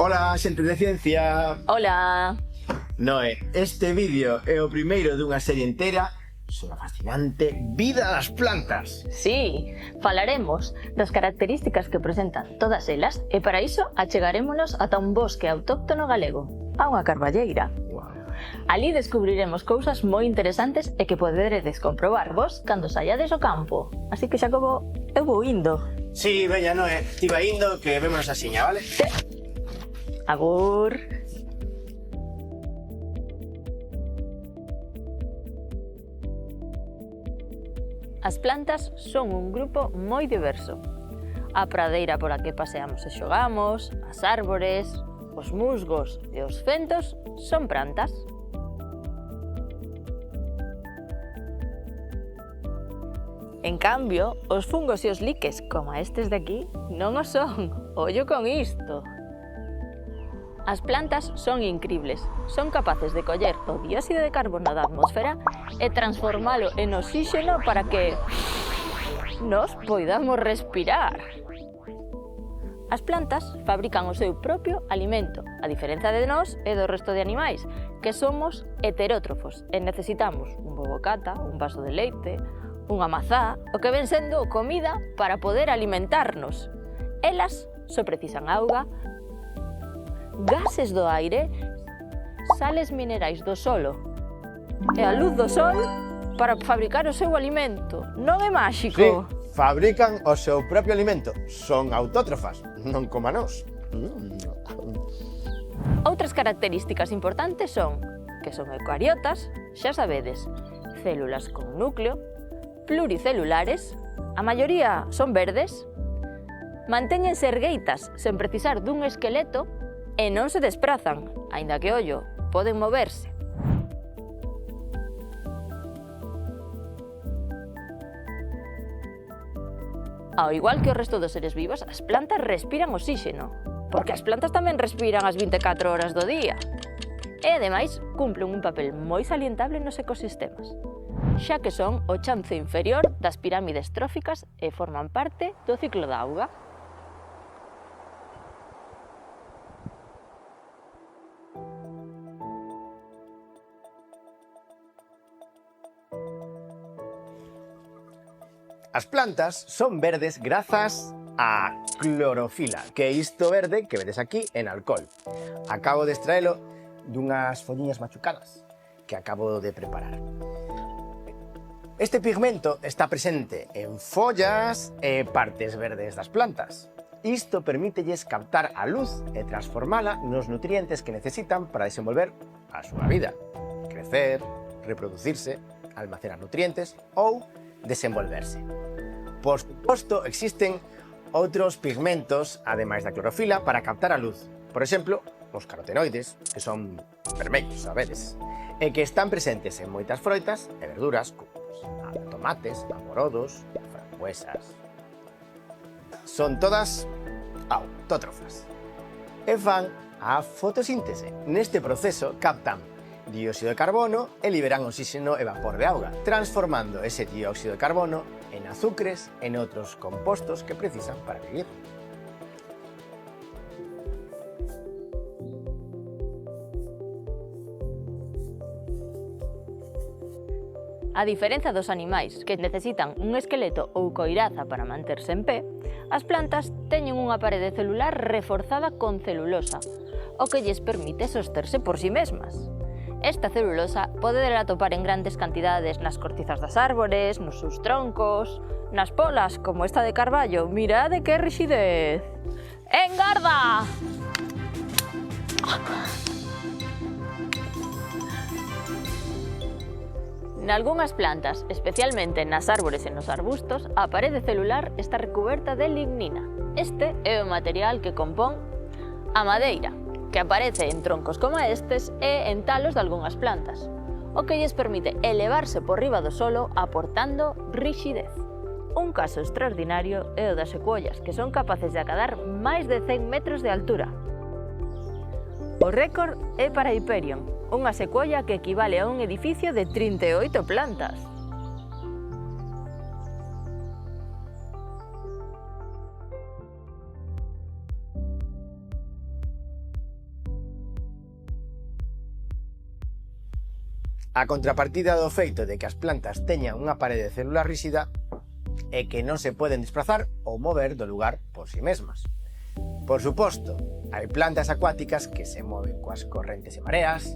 Ola, xente de ciencia! Hola! Noé, este vídeo é o primeiro dunha serie inteira sobre a fascinante vida das plantas. Sí, falaremos das características que presentan todas elas e para iso achegarémonos ata un bosque autóctono galego, a unha carballeira. Wow. Ali descubriremos cousas moi interesantes e que poderedes comprobar vos cando saiades ao campo. Así que, Xacobo, eu vou indo. Sí, veña, Noé, ti vai indo que vémonos asiña, vale? Agur! As plantas son un grupo moi diverso. A pradeira pola que paseamos e xogamos, as árbores, os musgos e os fentos son plantas. En cambio, os fungos e os liques, como estes de aquí, non o son. Ollo con isto! As plantas son incribles. Son capaces de coller o dióxido de carbono da atmosfera e transformalo en oxígeno para que nos poidamos respirar. As plantas fabrican o seu propio alimento, a diferenza de nós e do resto de animais, que somos heterótrofos e necesitamos un bobocata, un vaso de leite, unha mazá, o que ven sendo comida para poder alimentarnos. Elas só precisan auga, gases do aire, sales minerais do solo e a luz do sol para fabricar o seu alimento. Non é máxico? Sí, fabrican o seu propio alimento. Son autótrofas, non como a nós. Outras características importantes son que son eucariotas, xa sabedes, células con núcleo, pluricelulares, a maioría son verdes, mantéñense ergueitas sen precisar dun esqueleto e non se desprazan, aínda que, ollo, poden moverse. Ao igual que o resto dos seres vivos, as plantas respiran oxígeno, porque as plantas tamén respiran as 24 horas do día. E, ademais, cumplen un papel moi salientable nos ecosistemas, xa que son o chanzo inferior das pirámides tróficas e forman parte do ciclo da auga. As plantas son verdes grazas á clorofila, que é isto verde que vedes aquí en alcohol. Acabo de extraelo dunhas folliñas machucadas que acabo de preparar. Este pigmento está presente en follas e partes verdes das plantas. Isto permítelles captar a luz e transformala nos nutrientes que necesitan para desenvolver a súa vida, crecer, reproducirse, almacenar nutrientes ou desenvolverse. Por suposto, existen outros pigmentos, ademais da clorofila, para captar a luz. Por exemplo, os carotenoides, que son vermellos, sabedes, e que están presentes en moitas froitas e verduras, como tomates, amorodos, frambuesas. Son todas autótrofas e fan a fotosíntese. Neste proceso captan dióxido de carbono e liberan oxígeno e vapor de auga, transformando ese dióxido de carbono en azúcares e en outros compostos que precisan para vivir. A diferenza dos animais, que necesitan un esqueleto ou coiraza para manterse en pé, as plantas teñen unha parede celular reforzada con celulosa, o que lles permite sosterse por si mesmas. Esta celulosa podedela atopar en grandes cantidades nas cortizas das árbores, nos seus troncos, nas polas, como esta de carballo. Mirade que rixidez! Engarda! Nalgunhas plantas, especialmente nas árbores e nos arbustos, a parede celular está recuberta de lignina. Este é o material que compón a madeira, que aparece en troncos como estes e en talos de algunhas plantas, o que lles permite elevarse por riba do solo aportando rixidez. Un caso extraordinario é o das secuoias, que son capaces de acadar máis de 100 metros de altura. O récord é para Hyperion, unha secuoia que equivale a un edificio de 38 plantas. A contrapartida do feito de que as plantas teñan unha parede celular ríxida é que non se poden desplazar ou mover do lugar por si mesmas. Por suposto, hai plantas acuáticas que se moven coas correntes e mareas.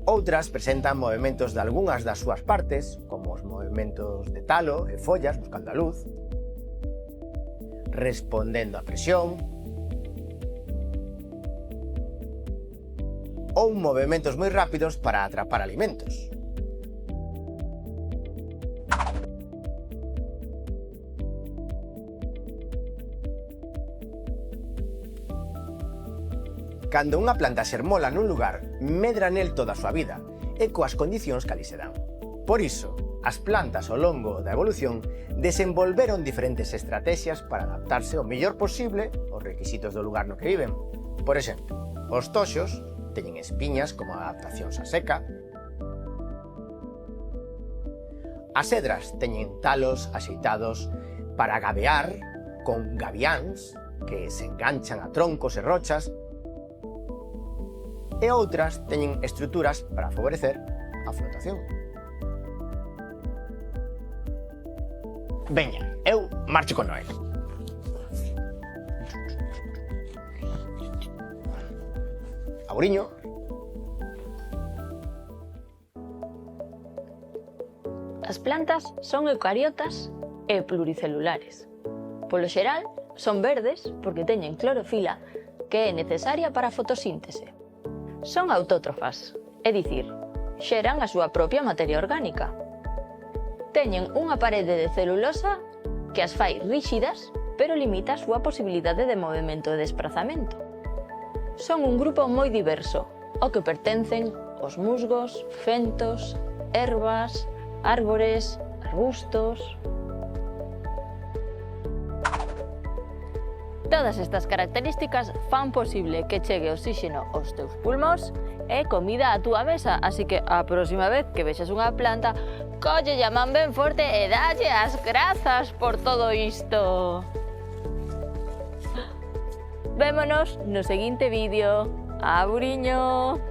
Outras presentan movementos de algunhas das súas partes, como os movementos de talo e follas buscando a luz, respondendo á presión, ou movementos moi rápidos para atrapar alimentos. Cando unha planta xermola nun lugar, medra nel toda a súa vida e coas condicións que ali se dan. Por iso, as plantas ao longo da evolución desenvolveron diferentes estrategias para adaptarse o mellor posible aos requisitos do lugar no que viven. Por exemplo, os toxos teñen espiñas como adaptacións á seca, as cedras teñen talos axeitados para gabear con gaviáns que se enganchan a troncos e rochas, e outras teñen estruturas para favorecer a flotación. Veña, eu marcho con Noé. Auriño. As plantas son eucariotas e pluricelulares. Polo xeral, son verdes porque teñen clorofila que é necesaria para a fotosíntese. Son autótrofas, é dicir, xeran a súa propia materia orgánica. Teñen unha parede de celulosa que as fai ríxidas, pero limita a súa posibilidade de movemento e desprazamento. Son un grupo moi diverso, ao que pertencen os musgos, fentos, ervas, árbores, arbustos. Todas estas características fan posible que chegue oxígeno aos teus pulmóns e comida á túa mesa, así que a próxima vez que vexas unha planta, cóllelle a man ben forte e dalle as grazas por todo isto. Vémonos no seguinte vídeo. Auriño!